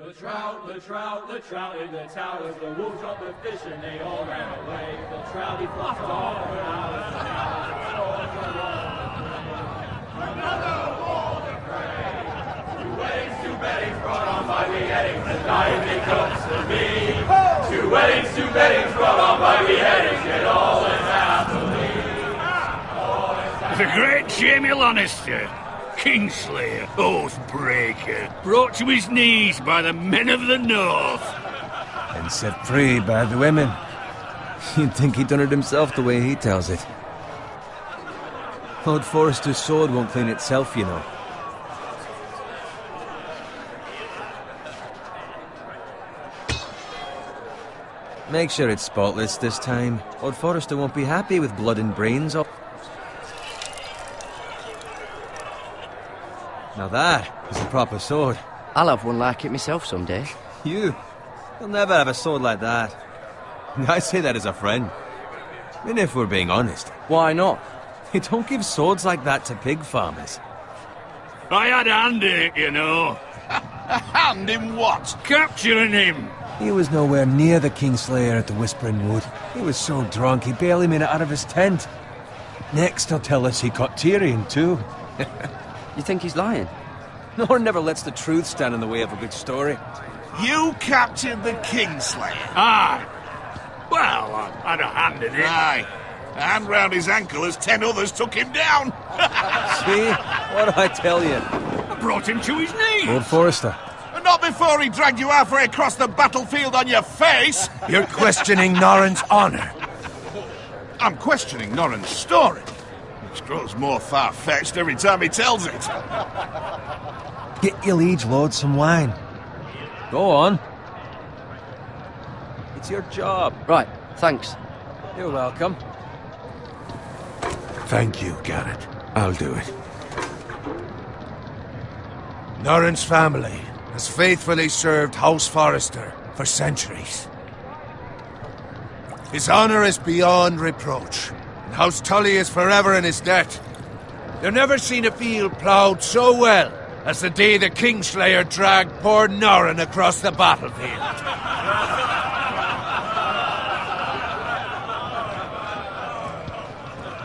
The trout in the towers, the wolves dropped the fish and they all ran away. The trout he fluffed off for hours and hours. Another war to pray. 2 weddings brought on by beheadings, the dying they comes to me. 2 weddings brought on by beheadings, yet all is happily. The great Jamie Lannister, Kingslayer, Oathbreaker, brought to his knees by the men of the North. And set free by the women. You'd think he'd done it himself the way he tells it. Lord Forrester's sword won't clean itself, you know. Make sure it's spotless this time. Lord Forrester won't be happy with blood and brains all... Now that is a proper sword. I'll have one like it myself someday. You'll never have a sword like that. I say that as a friend. And if we're being honest. Why not? You don't give swords like that to pig farmers. I had a hand in it, you know. A hand in what? Capturing him. He was nowhere near the Kingslayer at the Whispering Wood. He was so drunk he barely made it out of his tent. Next he'll tell us he caught Tyrion too. You think he's lying? Nor never lets the truth stand in the way of a good story. You captured the Kingslayer? Aye. Well, I had a hand in it. Aye. A hand round his ankle as 10 others took him down. See? What do I tell you? I brought him to his knees. Lord Forrester. And not before he dragged you halfway across the battlefield on your face. You're questioning Norrin's honor. I'm questioning Norrin's story, which grows more far-fetched every time he tells it. Get your liege lord some wine. Go on. It's your job. Right, thanks. You're welcome. Thank you, Garrett. I'll do it. Norrin's family has faithfully served House Forrester for centuries. His honor is beyond reproach, and House Tully is forever in his debt. They've never seen a field ploughed so well as the day the Kingslayer dragged poor Norrin across the battlefield.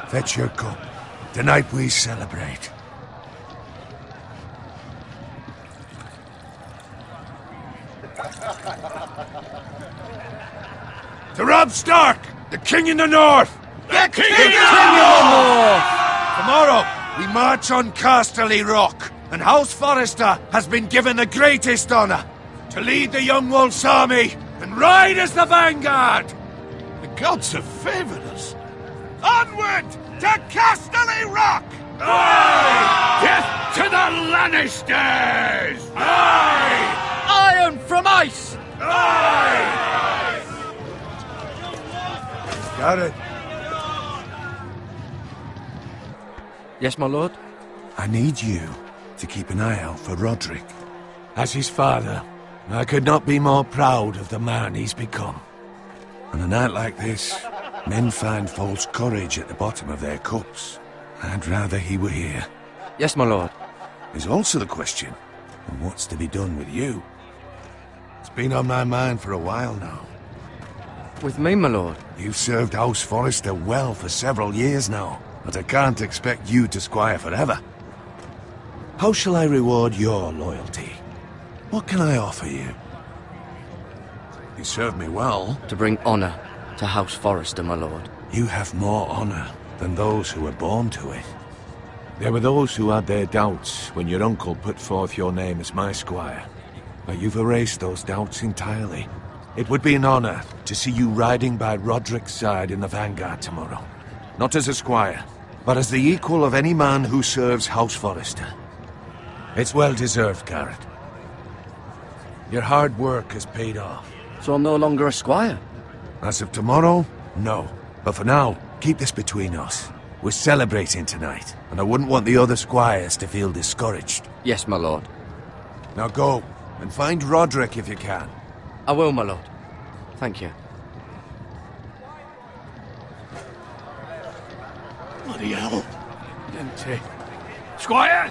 Fetch your cup. Tonight we celebrate. To Robb Stark, the King in the North! The King in the North! Tomorrow, we march on Casterly Rock, and House Forrester has been given the greatest honor to lead the Young Wolf's army and ride as the vanguard! The gods have favored us. Onward to Casterly Rock! Aye! Death to the Lannisters! Aye! Iron from ice! Aye! Got it. Yes, my lord? I need you to keep an eye out for Roderick. As his father, I could not be more proud of the man he's become. On a night like this, men find false courage at the bottom of their cups. I'd rather he were here. Yes, my lord. There's also the question of what's to be done with you. It's been on my mind for a while now. With me, my lord? You've served House Forrester well for several years now, but I can't expect you to squire forever. How shall I reward your loyalty? What can I offer you? You served me well. To bring honor to House Forrester, my lord. You have more honor than those who were born to it. There were those who had their doubts when your uncle put forth your name as my squire. But you've erased those doubts entirely. It would be an honor to see you riding by Roderick's side in the vanguard tomorrow. Not as a squire, but as the equal of any man who serves House Forrester. It's well deserved, Garrett. Your hard work has paid off. So I'm no longer a squire? As of tomorrow, no. But for now, keep this between us. We're celebrating tonight, and I wouldn't want the other squires to feel discouraged. Yes, my lord. Now go, and find Roderick if you can. I will, my lord. Thank you. Bloody hell. Empty. Squire!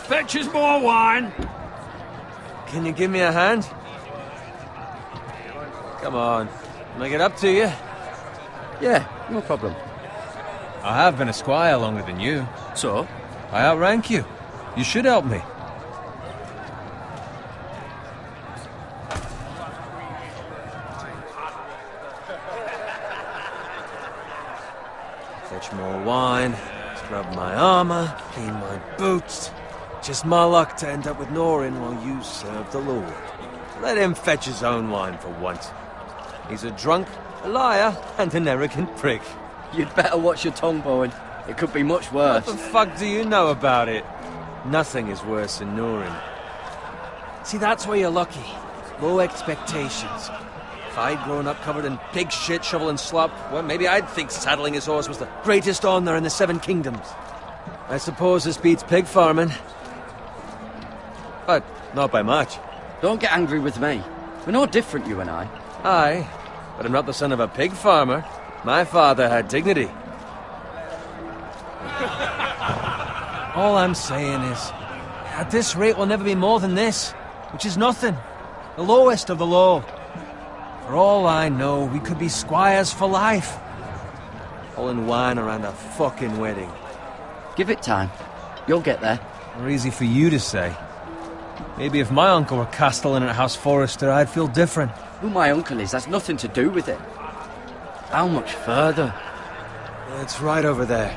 Fetch us more wine. Can you give me a hand? Come on. Make it up to you. Yeah, no problem. I have been a squire longer than you. So? I outrank you. You should help me. Fetch more wine, scrub my armor, clean my boots. Just my luck to end up with Norin while you serve the Lord. Let him fetch his own wine for once. He's a drunk, a liar, and an arrogant prick. You'd better watch your tongue, Bowen. It could be much worse. What the fuck do you know about it? Nothing is worse than Norin. See, that's where you're lucky. Low expectations. If I'd grown up covered in pig shit, shovel and slop, well, maybe I'd think saddling his horse was the greatest honor in the Seven Kingdoms. I suppose this beats pig farming. But not by much. Don't get angry with me. We're no different, you and I. Aye, but I'm not the son of a pig farmer. My father had dignity. All I'm saying is, at this rate we'll never be more than this, which is nothing. The lowest of the low. For all I know, we could be squires for life. All in wine around a fucking wedding. Give it time. You'll get there. Or easy for you to say. Maybe if my uncle were castellan at House Forrester, I'd feel different. Who my uncle is has nothing to do with it. How much further? It's right over there.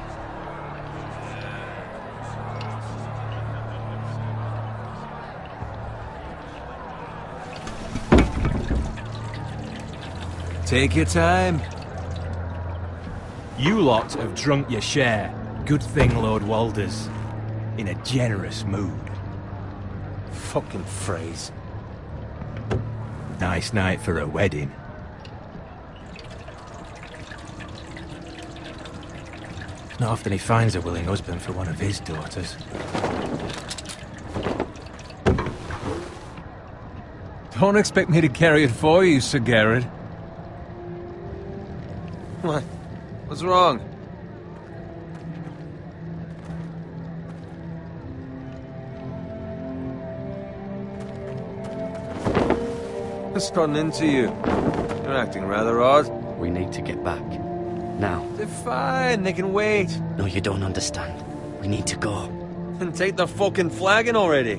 Take your time. You lot have drunk your share. Good thing Lord Walder's in a generous mood. Fucking phrase. Nice night for a wedding. Not often he finds a willing husband for one of his daughters. Don't expect me to carry it for you, Sir Garrett. What? What's wrong? What's gotten into you? You're acting rather odd. We need to get back. Now. They're fine, they can wait. No, you don't understand. We need to go. And take the fucking flagon already.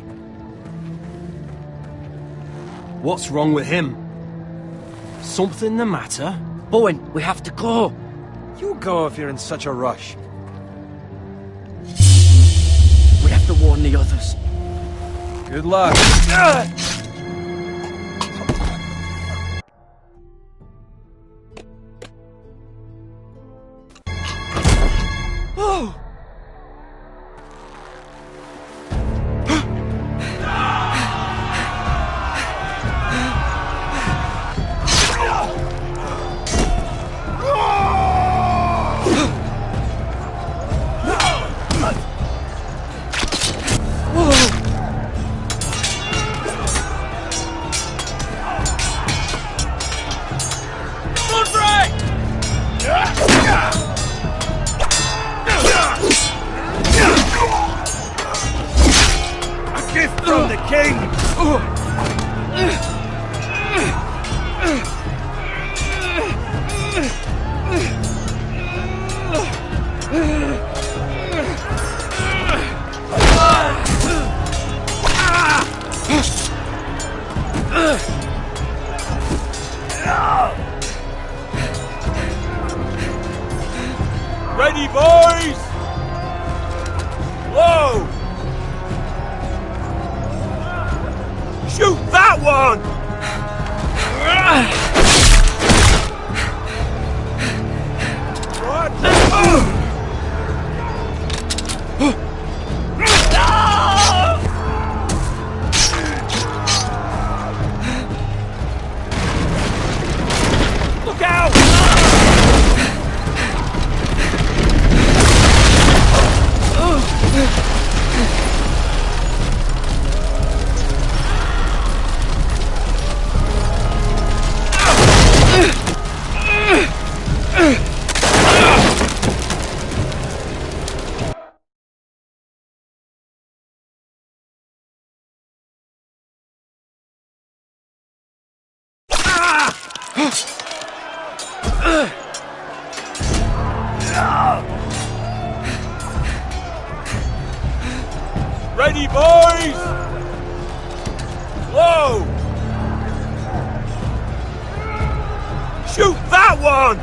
What's wrong with him? Something the matter? Bowen, we have to go. You go if you're in such a rush. We have to warn the others. Good luck. From the king! Ready, boys! Whoa! Shoot that one! Look out! Ready, boys! Whoa! Shoot that one!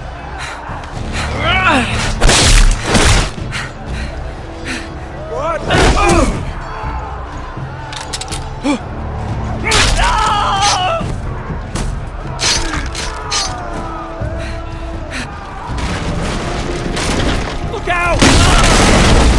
What? Look out!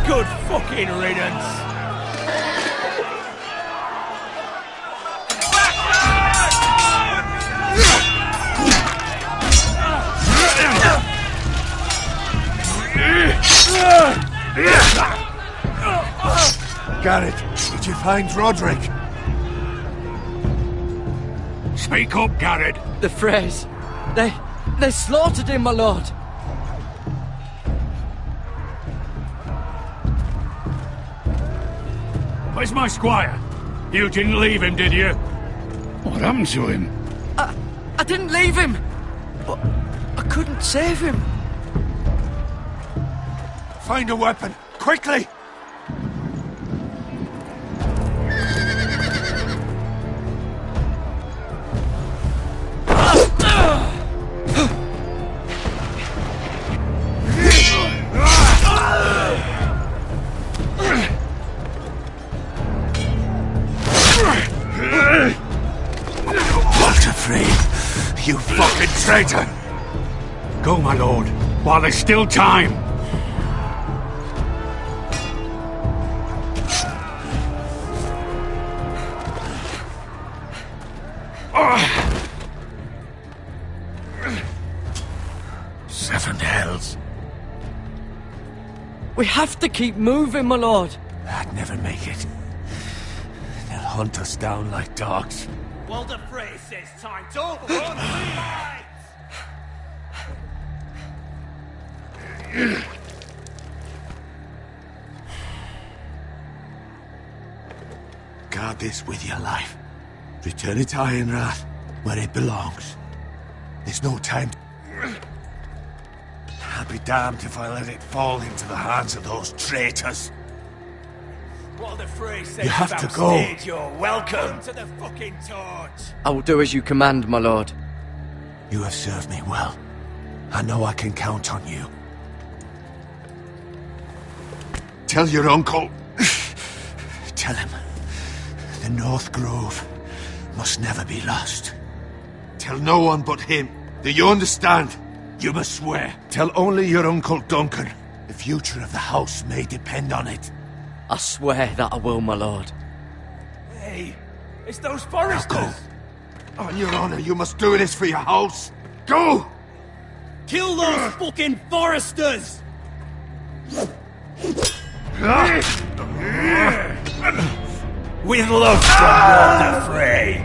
Good fucking riddance! Garrett, did you find Roderick? Speak up, Garrett. The Freys. They slaughtered him, my lord. Where's my squire? You didn't leave him, did you? What happened to him? I didn't leave him, but I couldn't save him. Find a weapon, quickly! Walter Frey, you fucking traitor! Go, my lord, while there's still time. Seven hells. We have to keep moving, my lord. I'd never make it. They'll hunt us down like dogs. Walder Frey says time to run lights! Guard this with your life. Return it to Ironrath, where it belongs. There's no time. I'll be damned if I let it fall into the hands of those traitors. Walder Frey says You have to about go. stage, you're welcome to the fucking torch! I will do as you command, my lord. You have served me well. I know I can count on you. Tell your uncle. Tell him. The North Grove must never be lost. Tell no one but him. Do you understand? You must swear. Tell only your Uncle Duncan. The future of the house may depend on it. I swear that I will, my lord. Hey, it's those Now foresters! go. On your honor, you must do this for your house. Go! Kill those fucking foresters! With love from Walder Frey!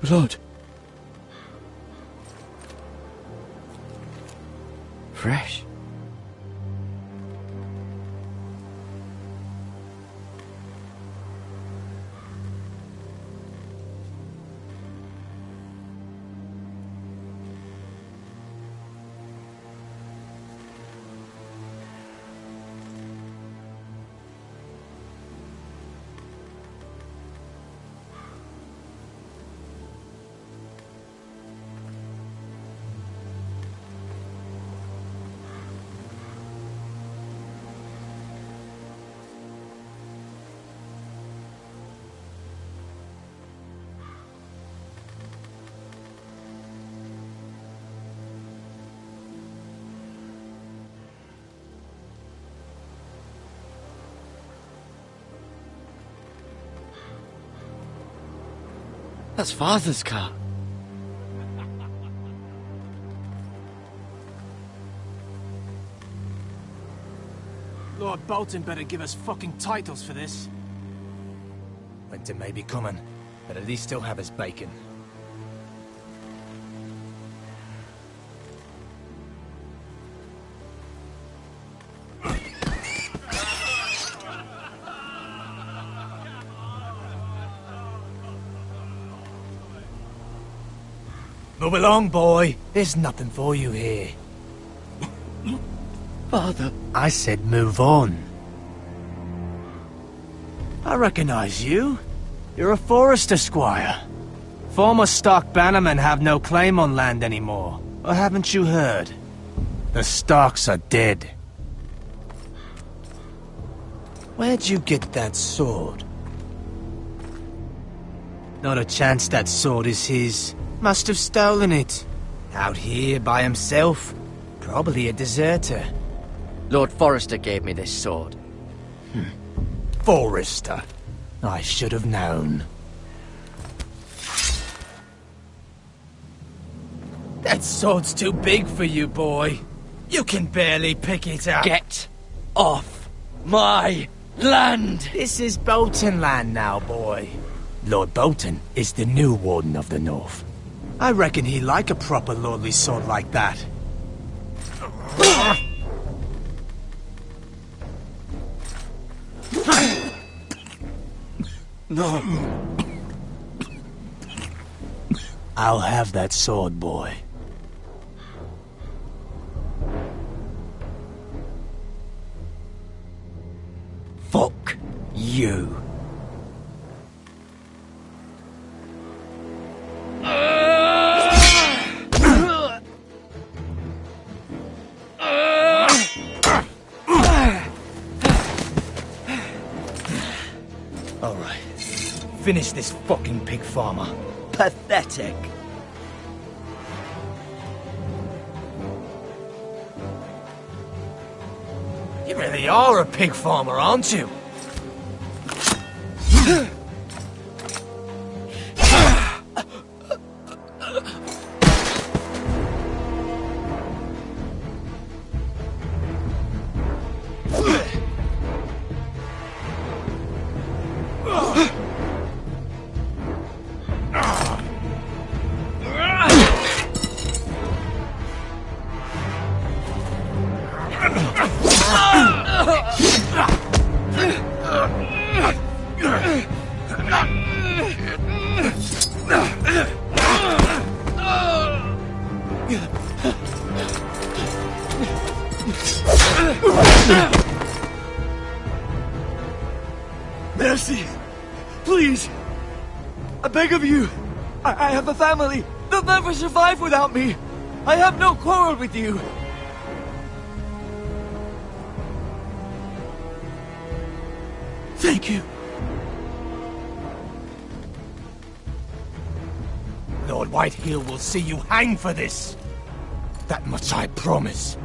Blood. Fresh. That's Father's car. Lord Bolton better give us fucking titles for this. Winter may be coming, but at least he'll have his bacon. Move along, boy. There's nothing for you here. Father. I said move on. I recognize you. You're a Forrester squire. Former Stark bannermen have no claim on land anymore. Or haven't you heard? The Starks are dead. Where'd you get that sword? Not a chance that sword is his. Must have stolen it. Out here by himself. Probably a deserter. Lord Forrester gave me this sword. Forrester. I should have known. That sword's too big for you, boy. You can barely pick it up. Get off my land! This is Bolton land now, boy. Lord Bolton is the new Warden of the North. I reckon he like a proper lordly sword like that. No. I'll have that sword, boy. Fuck you. Alright. Finish this fucking pig farmer. Pathetic. You really are a pig farmer, aren't you? Mercy! Please! I beg of you! I have a family! They'll never survive without me! I have no quarrel with you! Thank you. Lord Whitehill will see you hang for this. That much I promise.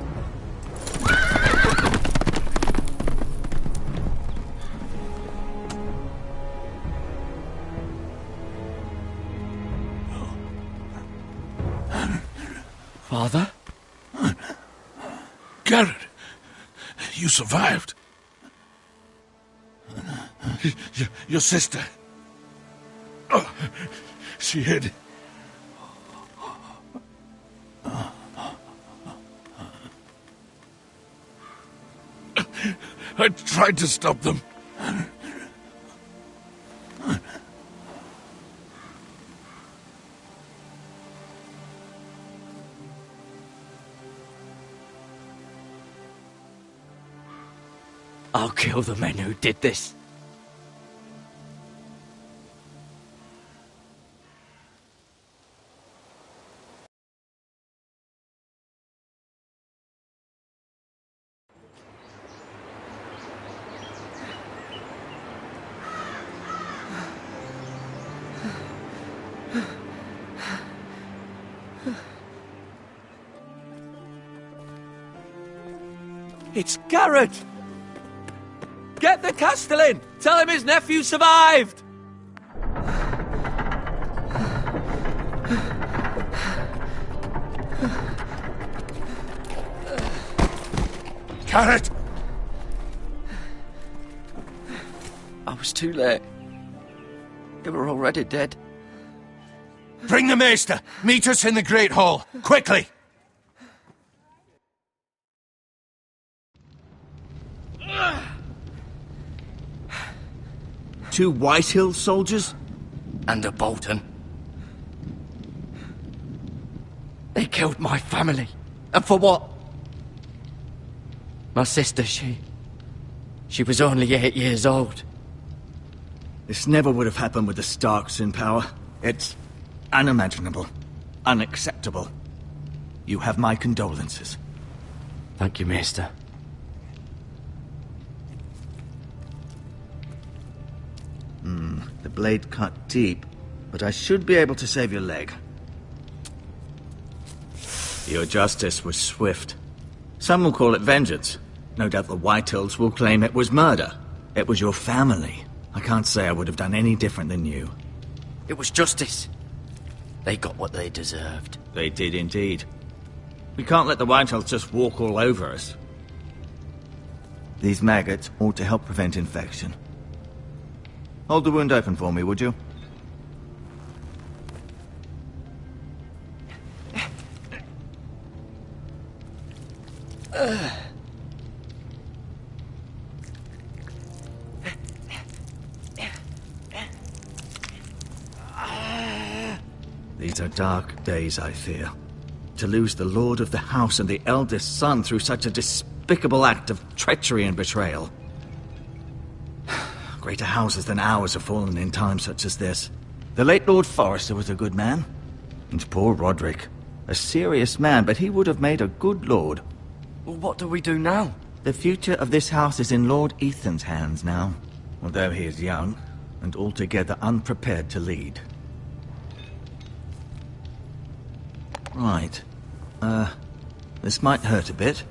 Father? Garrett, you survived. Your sister. Oh, she hid I tried to stop them. I'll kill the men who did this. It's Garrett! Get the Castellan! Tell him his nephew survived! Garrett! I was too late. They were already dead. Bring the Maester! Meet us in the Great Hall! Quickly! Two Whitehill soldiers? And a Bolton. They killed my family. And for what? My sister, she was only 8 years old. This never would have happened with the Starks in power. It's unimaginable. Unacceptable. You have my condolences. Thank you, Maester. The blade cut deep, but I should be able to save your leg. Your justice was swift. Some will call it vengeance. No doubt the Whitehills will claim it was murder. It was your family. I can't say I would have done any different than you. It was justice. They got what they deserved. They did indeed. We can't let the Whitehills just walk all over us. These maggots ought to help prevent infection. Hold the wound open for me, would you? These are dark days, I fear. To lose the lord of the house and the eldest son through such a despicable act of treachery and betrayal. Greater houses than ours have fallen in times such as this. The late Lord Forrester was a good man. And poor Roderick. A serious man, but he would have made a good lord. Well, what do we do now? The future of this house is in Lord Ethan's hands now. Although he is young, and altogether unprepared to lead. Right. This might hurt a bit.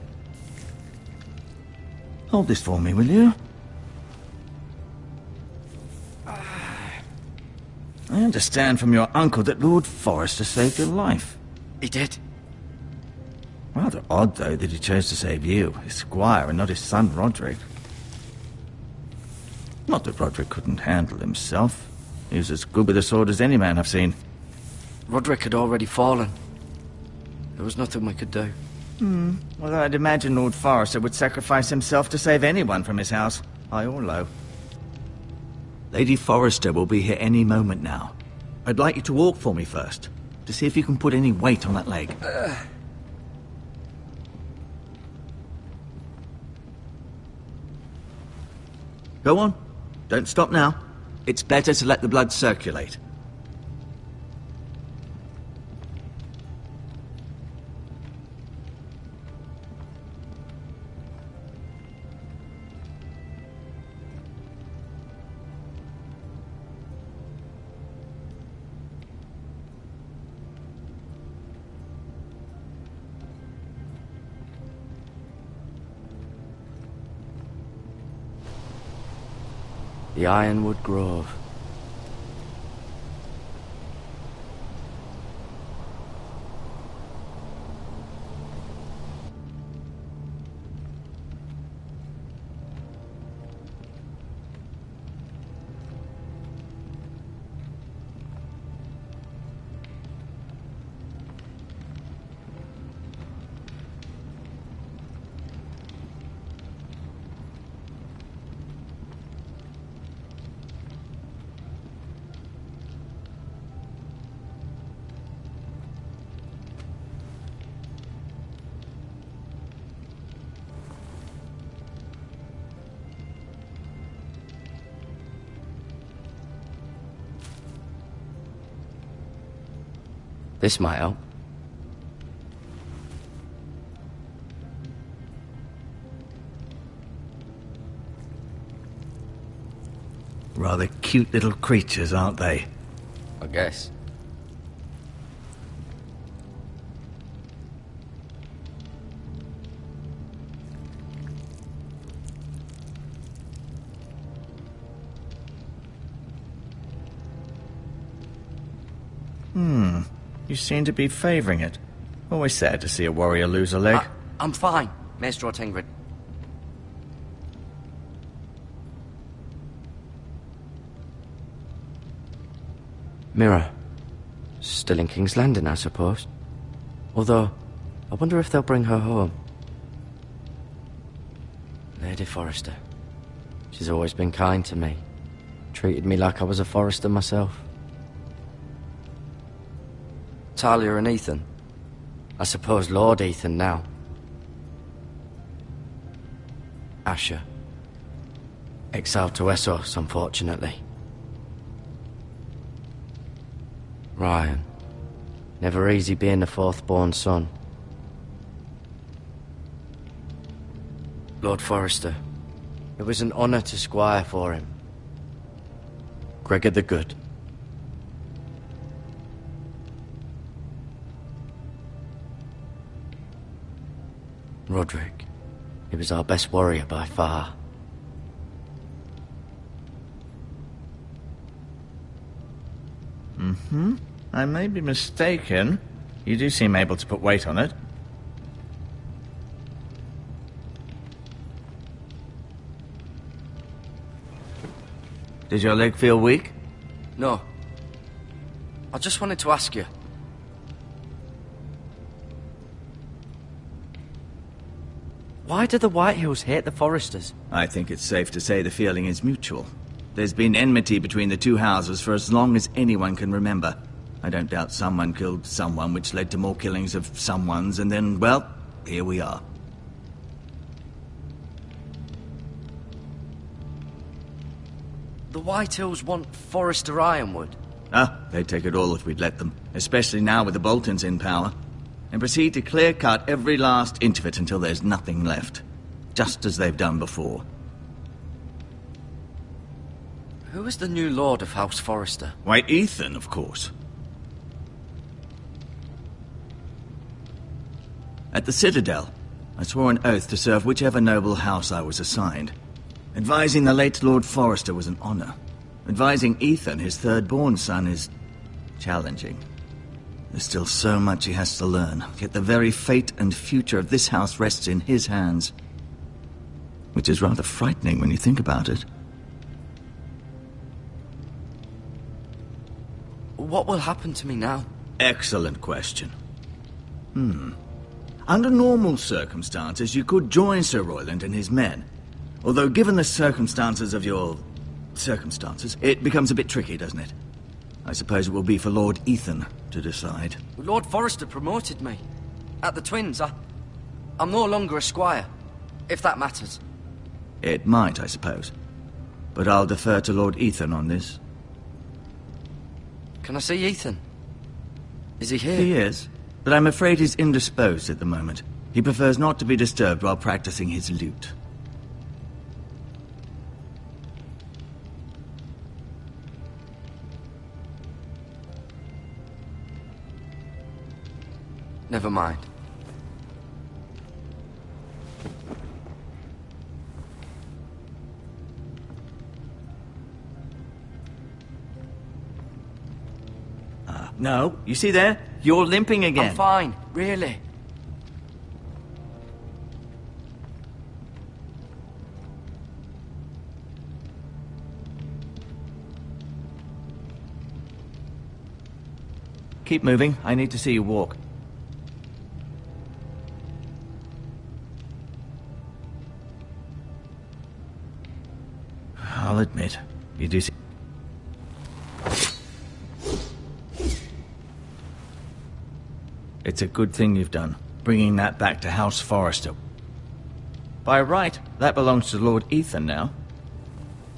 Hold this for me, will you? I understand from your uncle that Lord Forrester saved your life. He did. Rather odd, though, that he chose to save you, his squire, and not his son Roderick. Not that Roderick couldn't handle himself. He was as good with a sword as any man I've seen. Roderick had already fallen. There was nothing we could do. Well, I'd imagine Lord Forrester would sacrifice himself to save anyone from his house, high or low. Lady Forrester will be here any moment now. I'd like you to walk for me first, to see if you can put any weight on that leg. Go on. Don't stop now. It's better to let the blood circulate. The Ironwood Grove. This might help. Rather cute little creatures, aren't they? I guess. You seem to be favouring it. Always sad to see a warrior lose a leg. I'm fine, Maestro Tingrid. Mira. Still in King's Landing, I suppose. Although, I wonder if they'll bring her home. Lady Forrester. She's always been kind to me. Treated me like I was a Forrester myself. Talia and Ethan. I suppose Lord Ethan now. Asher. Exiled to Essos, unfortunately. Ryan. Never easy being the fourth-born son. Lord Forrester. It was an honour to squire for him. Gregor the Good. Roderick. He was our best warrior by far. I may be mistaken. You do seem able to put weight on it. Did your leg feel weak? No. I just wanted to ask you. Why do the Whitehills hate the Forresters? I think it's safe to say the feeling is mutual. There's been enmity between the two houses for as long as anyone can remember. I don't doubt someone killed someone, which led to more killings of someones, and then, well, here we are. The Whitehills want Forrester Ironwood. They'd take it all if we'd let them, especially now with the Boltons in power, and proceed to clear-cut every last inch of it until there's nothing left, just as they've done before. Who is the new Lord of House Forrester? Why, Ethan, of course. At the Citadel, I swore an oath to serve whichever noble house I was assigned. Advising the late Lord Forrester was an honor. Advising Ethan, his third-born son, is challenging. There's still so much he has to learn, yet the very fate and future of this house rests in his hands. Which is rather frightening when you think about it. What will happen to me now? Excellent question. Under normal circumstances, you could join Sir Royland and his men. Although, given the circumstances of your circumstances, it becomes a bit tricky, doesn't it? I suppose it will be for Lord Ethan to decide. Lord Forrester promoted me. At the Twins, I'm no longer a squire, if that matters. It might, I suppose. But I'll defer to Lord Ethan on this. Can I see Ethan? Is he here? He is, but I'm afraid he's indisposed at the moment. He prefers not to be disturbed while practicing his lute. Never mind. No, you see there? You're limping again. I'm fine, really. Keep moving. I need to see you walk. I'll admit, you do see... It's a good thing you've done, bringing that back to House Forrester. By right, that belongs to Lord Ethan now.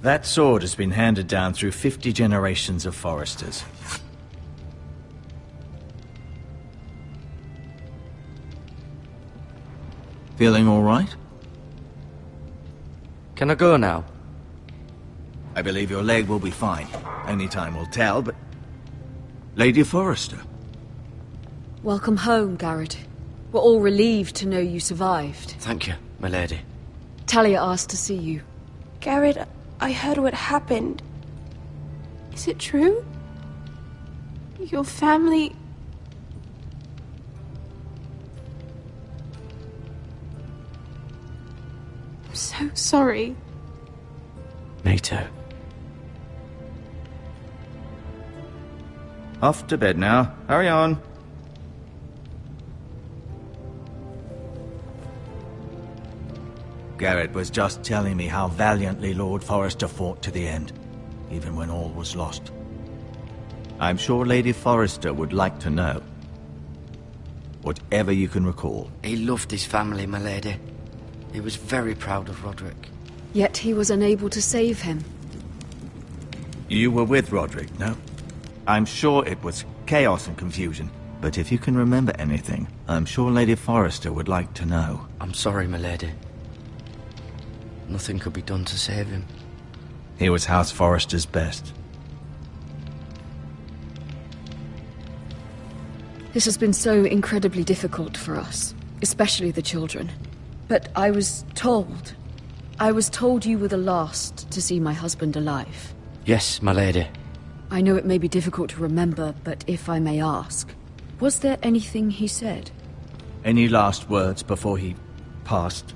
That sword has been handed down through 50 generations of Forresters. Feeling all right? Can I go now? I believe your leg will be fine. Only time will tell, but... Lady Forrester. Welcome home, Garrett. We're all relieved to know you survived. Thank you, my lady. Talia asked to see you. Garrett, I heard what happened. Is it true? Your family... I'm so sorry. Me too. Off to bed now. Hurry on. Garrett was just telling me how valiantly Lord Forrester fought to the end, even when all was lost. I'm sure Lady Forrester would like to know. Whatever you can recall. He loved his family, my lady. He was very proud of Roderick. Yet he was unable to save him. You were with Roderick, no? I'm sure it was chaos and confusion, but if you can remember anything, I'm sure Lady Forrester would like to know. I'm sorry, my lady. Nothing could be done to save him. He was House Forrester's best. This has been so incredibly difficult for us, especially the children. But I was told you were the last to see my husband alive. Yes, my lady. I know it may be difficult to remember, but if I may ask, was there anything he said? Any last words before he passed?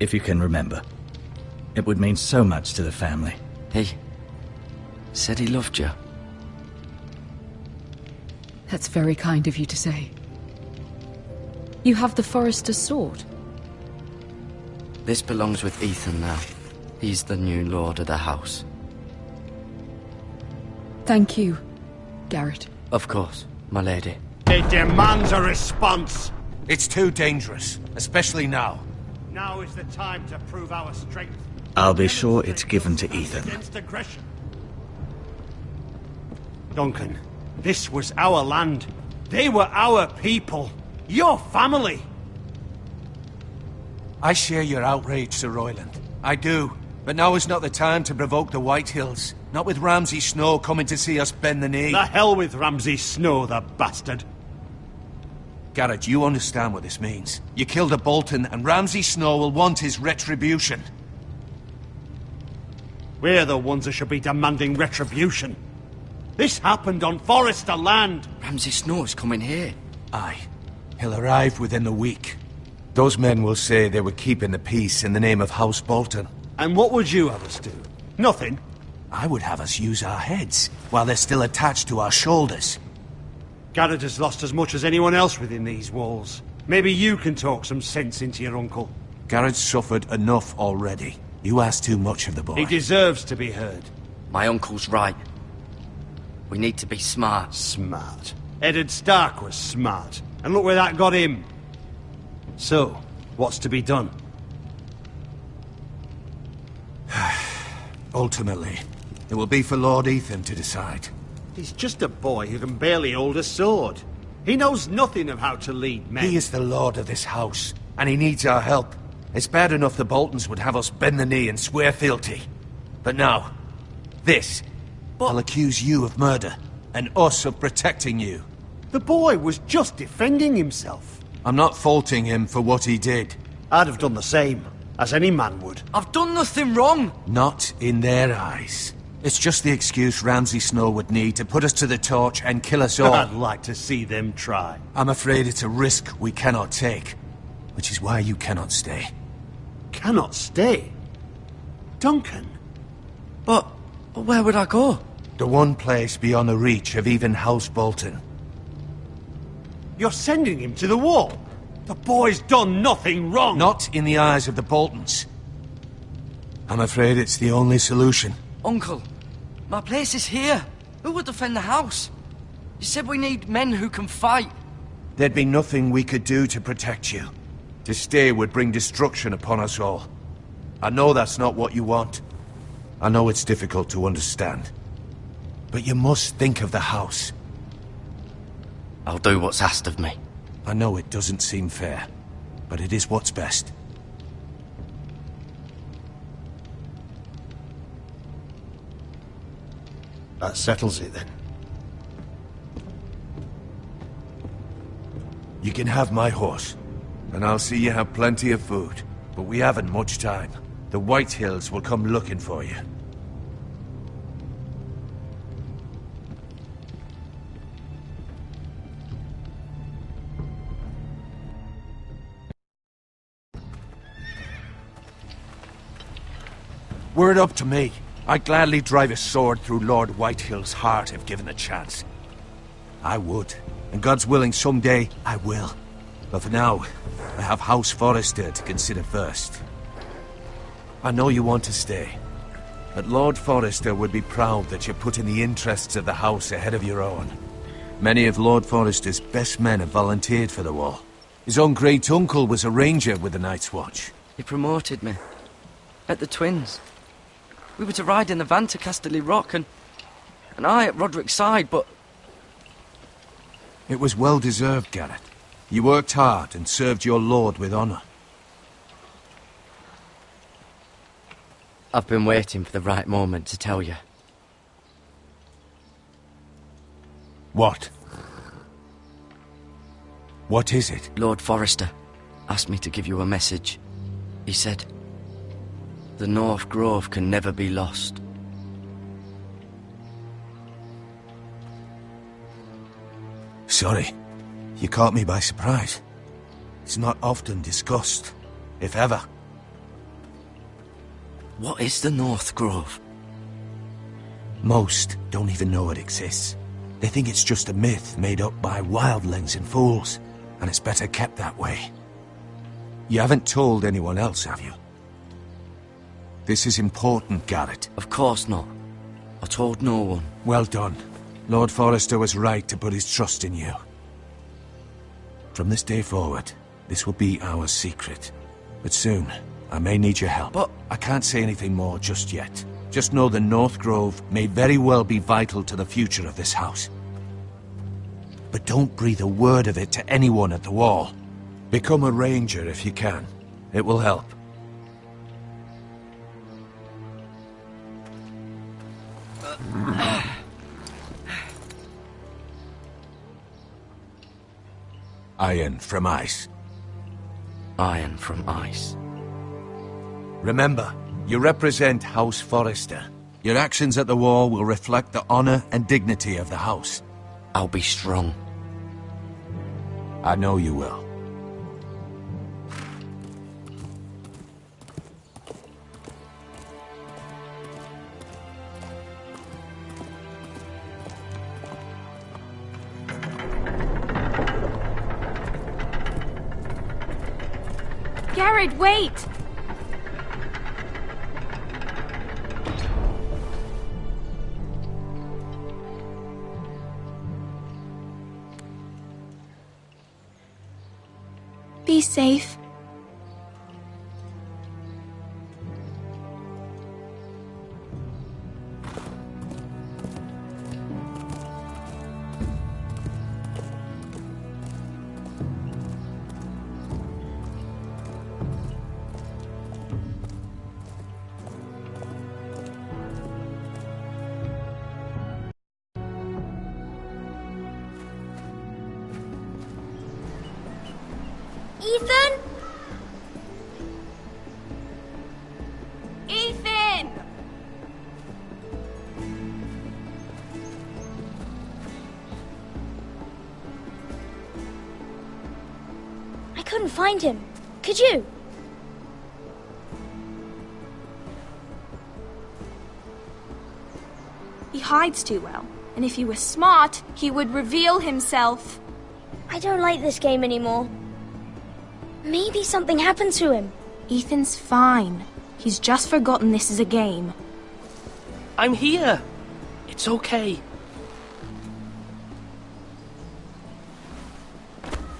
If you can remember. It would mean so much to the family. He said he loved you. That's very kind of you to say. You have the Forrester's sword. This belongs with Ethan now. He's the new lord of the house. Thank you, Garrett. Of course, my lady. It demands a response. It's too dangerous, especially now. Now is the time to prove our strength. I'll be sure it's given to Ethan. Against aggression. Duncan, this was our land. They were our people. Your family. I share your outrage, Sir Royland. I do. But now is not the time to provoke the Whitehills. Not with Ramsay Snow coming to see us bend the knee. The hell with Ramsay Snow, the bastard. Garrett, you understand what this means. You killed a Bolton, and Ramsay Snow will want his retribution. We're the ones that should be demanding retribution. This happened on Forrester land. Ramsay Snow is coming here. Aye. He'll arrive within the week. Those men will say they were keeping the peace in the name of House Bolton. And what would you have us do? Nothing. I would have us use our heads, while they're still attached to our shoulders. Garrett has lost as much as anyone else within these walls. Maybe you can talk some sense into your uncle. Garrett's suffered enough already. You ask too much of the boy. He deserves to be heard. My uncle's right. We need to be smart. Smart. Eddard Stark was smart. And look where that got him. So, what's to be done? Ultimately, it will be for Lord Ethan to decide. He's just a boy who can barely hold a sword. He knows nothing of how to lead men. He is the lord of this house, and he needs our help. It's bad enough the Boltons would have us bend the knee and swear fealty. But now, this. I'll accuse you of murder, and us of protecting you. The boy was just defending himself. I'm not faulting him for what he did. I'd have done the same, as any man would. I've done nothing wrong! Not in their eyes. It's just the excuse Ramsay Snow would need to put us to the torch and kill us all. I'd like to see them try. I'm afraid it's a risk we cannot take, which is why you cannot stay. Cannot stay? Duncan? But where would I go? The one place beyond the reach of even House Bolton. You're sending him to the wall? The boy's done nothing wrong! Not in the eyes of the Boltons. I'm afraid it's the only solution. Uncle, my place is here. Who would defend the house? You said we need men who can fight. There'd be nothing we could do to protect you. To stay would bring destruction upon us all. I know that's not what you want. I know it's difficult to understand. But you must think of the house. I'll do what's asked of me. I know it doesn't seem fair. but it is what's best. That settles it, then. You can have my horse, and I'll see you have plenty of food. But we haven't much time. The White Hills will come looking for you. Were it up to me, I'd gladly drive a sword through Lord Whitehill's heart if given the chance. I would, and God's willing someday I will. But for now, I have House Forrester to consider first. I know you want to stay, but Lord Forrester would be proud that you're putting the interests of the house ahead of your own. Many of Lord Forrester's best men have volunteered for the war. His own great-uncle was a ranger with the Night's Watch. He promoted me. At the Twins. We were to ride in the van to Casterly Rock, and I at Roderick's side, but... It was well-deserved, Garrett. You worked hard and served your lord with honor. I've been waiting for the right moment to tell you. What? What is it? Lord Forrester asked me to give you a message. He said, the North Grove can never be lost. Sorry. You caught me by surprise. It's not often discussed, if ever. What is the North Grove? Most don't even know it exists. They think it's just a myth made up by wildlings and fools, and it's better kept that way. You haven't told anyone else, have you? This is important, Garrett. Of course not. I told no one. Well done. Lord Forrester was right to put his trust in you. From this day forward, this will be our secret. But soon, I may need your help. But I can't say anything more just yet. Just know the North Grove may very well be vital to the future of this house. But don't breathe a word of it to anyone at the Wall. Become a ranger if you can. It will help. Iron from ice. Iron from ice. Remember, you represent House Forrester. Your actions at the war will reflect the honor and dignity of the house. I'll be strong. I know you will. Garrett, wait! Be safe. Ethan? Ethan! I couldn't find him. Could you? He hides too well, and if he were smart, he would reveal himself. I don't like this game anymore. Maybe something happened to him. Ethan's fine. He's just forgotten this is a game. I'm here. It's okay.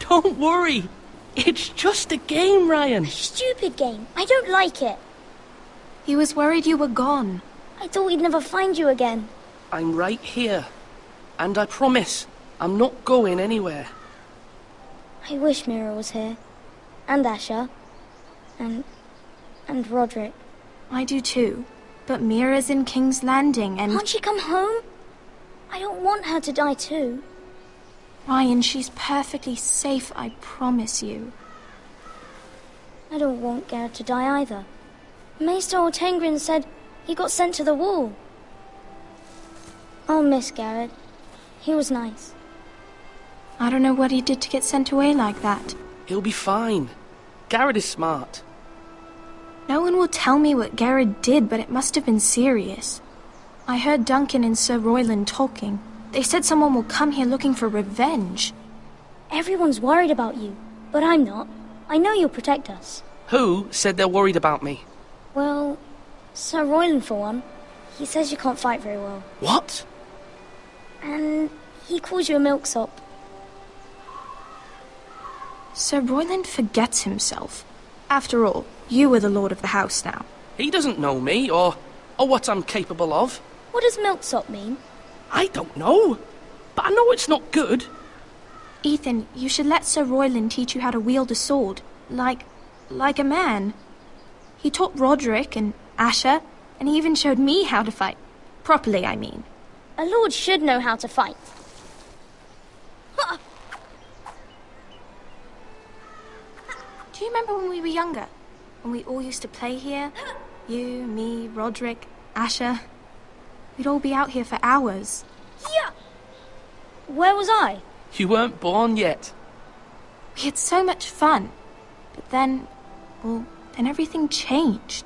Don't worry. It's just a game, Ryan. A stupid game. I don't like it. He was worried you were gone. I thought we'd never find you again. I'm right here. And I promise, I'm not going anywhere. I wish Mira was here. and Asher, and Roderick. I do too. But Mira's in King's Landing and... Can't she come home? I don't want her to die too. Ryan, she's perfectly safe, I promise you. I don't want Garrett to die either. Maester Ortengrin said he got sent to the wall. I'll miss Garrett. He was nice. I don't know what he did to get sent away like that. He'll be fine. Garrett is smart. No one will tell me what Garrett did, but it must have been serious. I heard Duncan and Sir Royland talking. They said someone will come here looking for revenge. Everyone's worried about you, but I'm not. I know you'll protect us. Who said they're worried about me? Well, Sir Royland for one. He says you can't fight very well. What? And he calls you a milksop. Sir Royland forgets himself. After all, you are the lord of the house now. He doesn't know me, or what I'm capable of. What does milksop mean? I don't know, but I know it's not good. Ethan, you should let Sir Royland teach you how to wield a sword, like a man. He taught Roderick and Asher, and he even showed me how to fight. Properly, I mean. A lord should know how to fight. Do you remember when we were younger? When we all used to play here? You, me, Roderick, Asher. We'd all be out here for hours. Yeah! Where was I? You weren't born yet. We had so much fun. But then everything changed.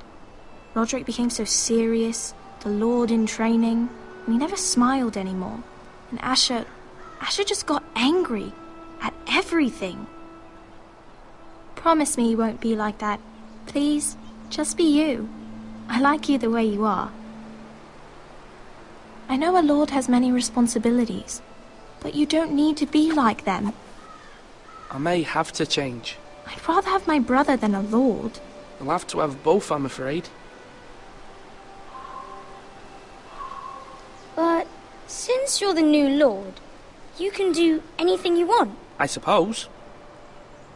Roderick became so serious, the lord in training, and he never smiled anymore. And Asher just got angry at everything. Promise me you won't be like that. Please, just be you. I like you the way you are. I know a lord has many responsibilities, but you don't need to be like them. I may have to change. I'd rather have my brother than a lord. I'll have to have both, I'm afraid. But since you're the new lord, you can do anything you want. I suppose.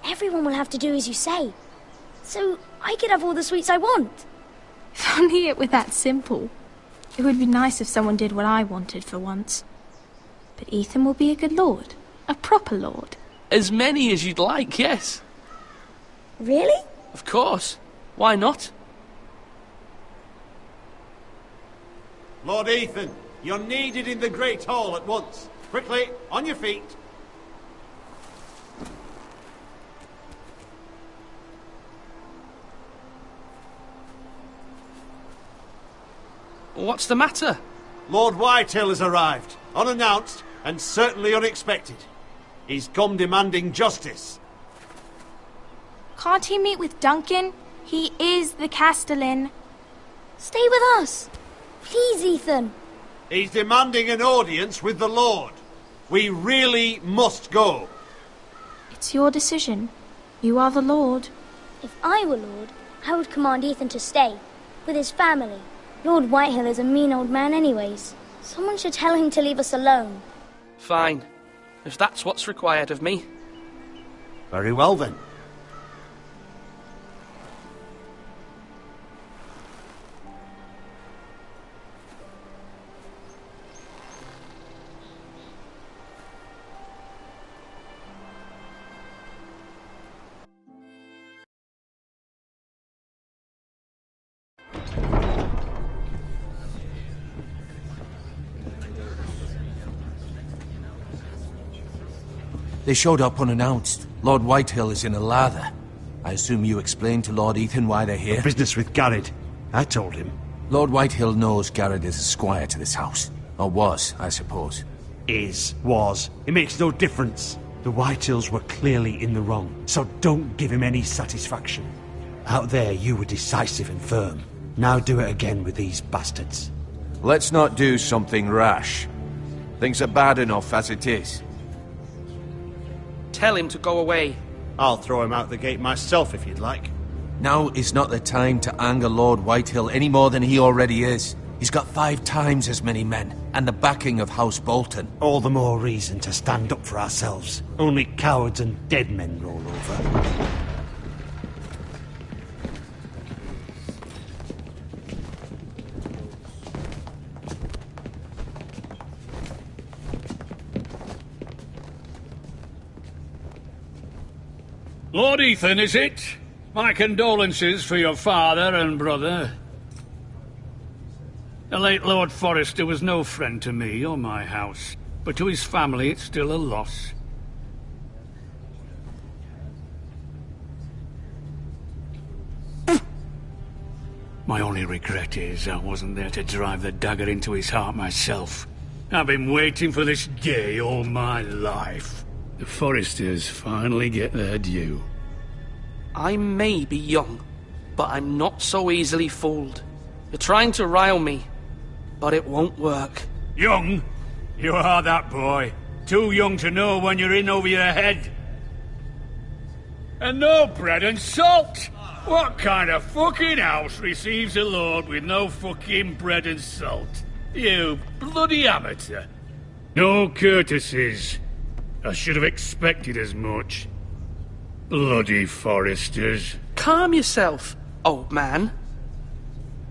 Everyone will have to do as you say. So I could have all the sweets I want. If only it were that simple. It would be nice if someone did what I wanted for once. But Ethan will be a good lord. A proper lord. As many as you'd like, yes. Really? Of course. Why not? Lord Ethan, you're needed in the Great Hall at once. Quickly, on your feet. What's the matter? Lord Whitehill has arrived, unannounced and certainly unexpected. He's come demanding justice. Can't he meet with Duncan? He is the Castellan. Stay with us. Please, Ethan. He's demanding an audience with the Lord. We really must go. It's your decision. You are the Lord. If I were Lord, I would command Ethan to stay, with his family. Lord Whitehill is a mean old man anyways. Someone should tell him to leave us alone. Fine. If that's what's required of me. Very well then. They showed up unannounced. Lord Whitehill is in a lather. I assume you explained to Lord Ethan why they're here? Business with Garrett. I told him. Lord Whitehill knows Garrett is a squire to this house. Or was, I suppose. Was. It makes no difference. The Whitehills were clearly in the wrong, so don't give him any satisfaction. Out there, you were decisive and firm. Now do it again with these bastards. Let's not do something rash. Things are bad enough as it is. Tell him to go away. I'll throw him out the gate myself if you'd like. Now is not the time to anger Lord Whitehill any more than he already is. He's got 5 times as many men, and the backing of House Bolton. All the more reason to stand up for ourselves. Only cowards and dead men roll over. Lord Ethan, is it? My condolences for your father and brother. The late Lord Forrester was no friend to me or my house, but to his family it's still a loss. My only regret is I wasn't there to drive the dagger into his heart myself. I've been waiting for this day all my life. The Forresters finally get their due. I may be young, but I'm not so easily fooled. You're trying to rile me, but it won't work. Young? You are that boy. Too young to know when you're in over your head. And no bread and salt! What kind of fucking house receives a lord with no fucking bread and salt? You bloody amateur. No courtesies. I should have expected as much. Bloody Forresters. Calm yourself, old man.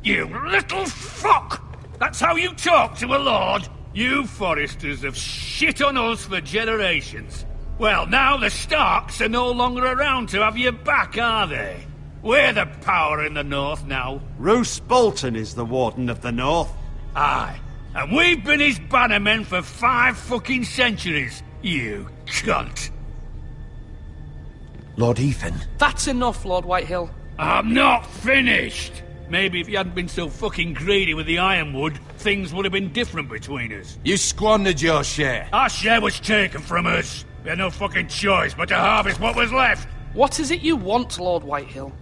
You little fuck! That's how you talk to a lord? You Forresters have shit on us for generations. Well, now the Starks are no longer around to have your back, are they? We're the power in the north now. Roose Bolton is the Warden of the North. Aye. And we've been his bannermen for 5 fucking centuries, you cunt. Lord Ethan. That's enough, Lord Whitehill. I'm not finished. Maybe if you hadn't been so fucking greedy with the ironwood, things would have been different between us. You squandered your share. Our share was taken from us. We had no fucking choice but to harvest what was left. What is it you want, Lord Whitehill?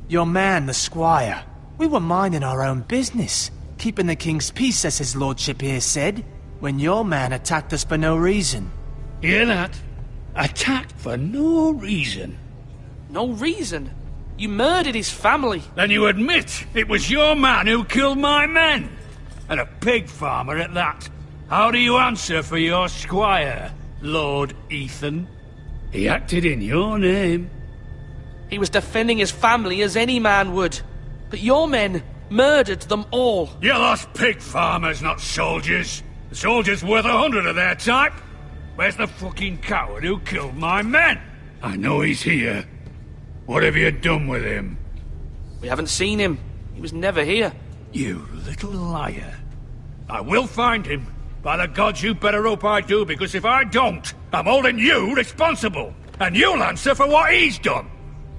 Your man, the squire. We were minding our own business, keeping the king's peace, as his lordship here said, when your man attacked us for no reason. Hear that? Attacked for no reason. No reason? You murdered his family. Then you admit it was your man who killed my men. And a pig farmer at that. How do you answer for your squire, Lord Ethan? He acted in your name. He was defending his family as any man would. But your men murdered them all. You lost pig farmers, not soldiers. The soldiers worth 100 of their type. Where's the fucking coward who killed my men? I know he's here. What have you done with him? We haven't seen him. He was never here. You little liar. I will find him. By the gods, you better hope I do, because if I don't, I'm holding you responsible. And you'll answer for what he's done.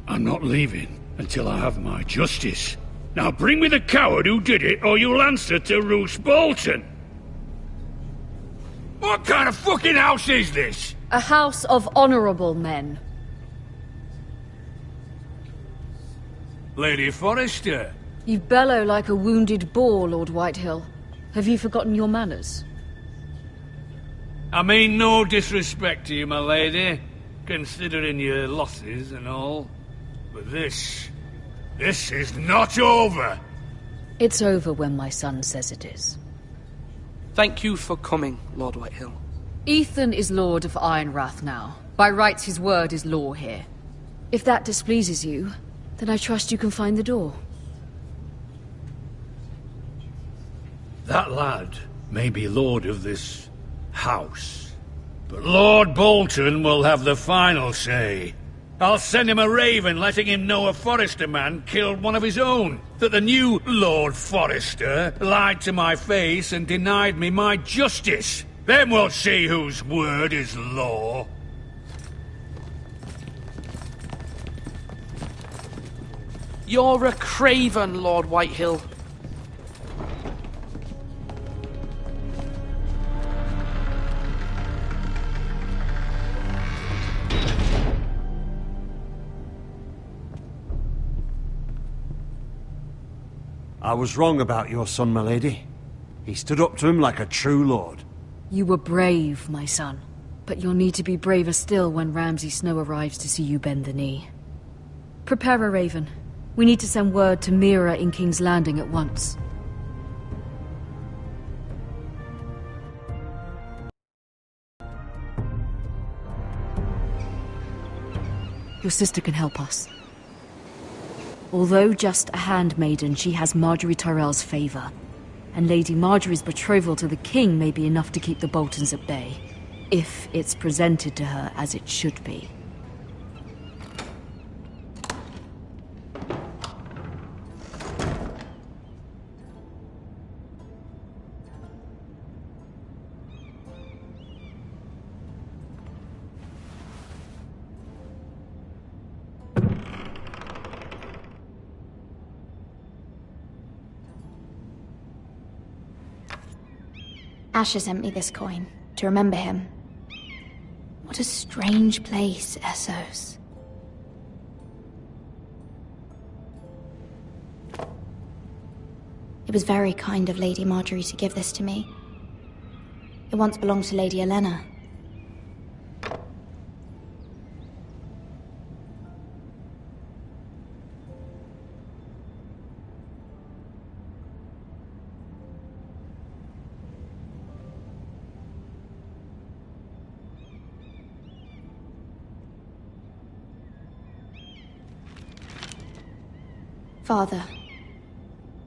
I'm not leaving until I have my justice. Now bring me the coward who did it, or you'll answer to Roose Bolton. What kind of fucking house is this? A house of honorable men. Lady Forrester. You bellow like a wounded boar, Lord Whitehill. Have you forgotten your manners? I mean no disrespect to you, my lady, considering your losses and all. But this is not over. It's over when my son says it is. Thank you for coming, Lord Whitehill. Ethan is Lord of Ironrath now. By rights, his word is law here. If that displeases you, then I trust you can find the door. That lad may be lord of this house, but Lord Bolton will have the final say. I'll send him a raven letting him know a Forrester man killed one of his own, that the new Lord Forrester lied to my face and denied me my justice. Then we'll see whose word is law. You're a craven, Lord Whitehill. I was wrong about your son, my lady. He stood up to him like a true lord. You were brave, my son. But you'll need to be braver still when Ramsay Snow arrives to see you bend the knee. Prepare a raven. We need to send word to Mira in King's Landing at once. Your sister can help us. Although just a handmaiden, she has Marjorie Tyrell's favor. and Lady Margaery's betrothal to the king may be enough to keep the Boltons at bay, if it's presented to her as it should be. Asher sent me this coin, to remember him. What a strange place, Essos. It was very kind of Lady Margaery to give this to me. It once belonged to Lady Olenna. Father,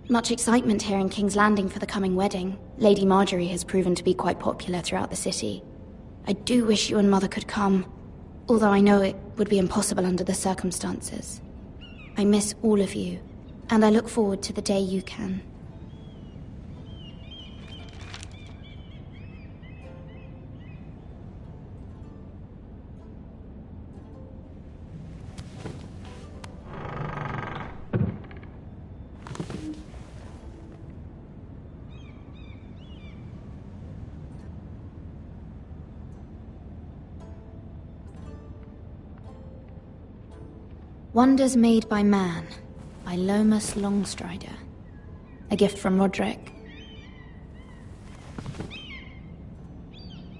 much excitement here in King's Landing for the coming wedding. Lady Margaery has proven to be quite popular throughout the city. I do wish you and Mother could come, although I know it would be impossible under the circumstances. I miss all of you, and I look forward to the day you can. Wonders Made by Man, by Lomas Longstrider. A gift from Roderick.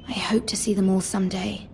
I hope to see them all someday.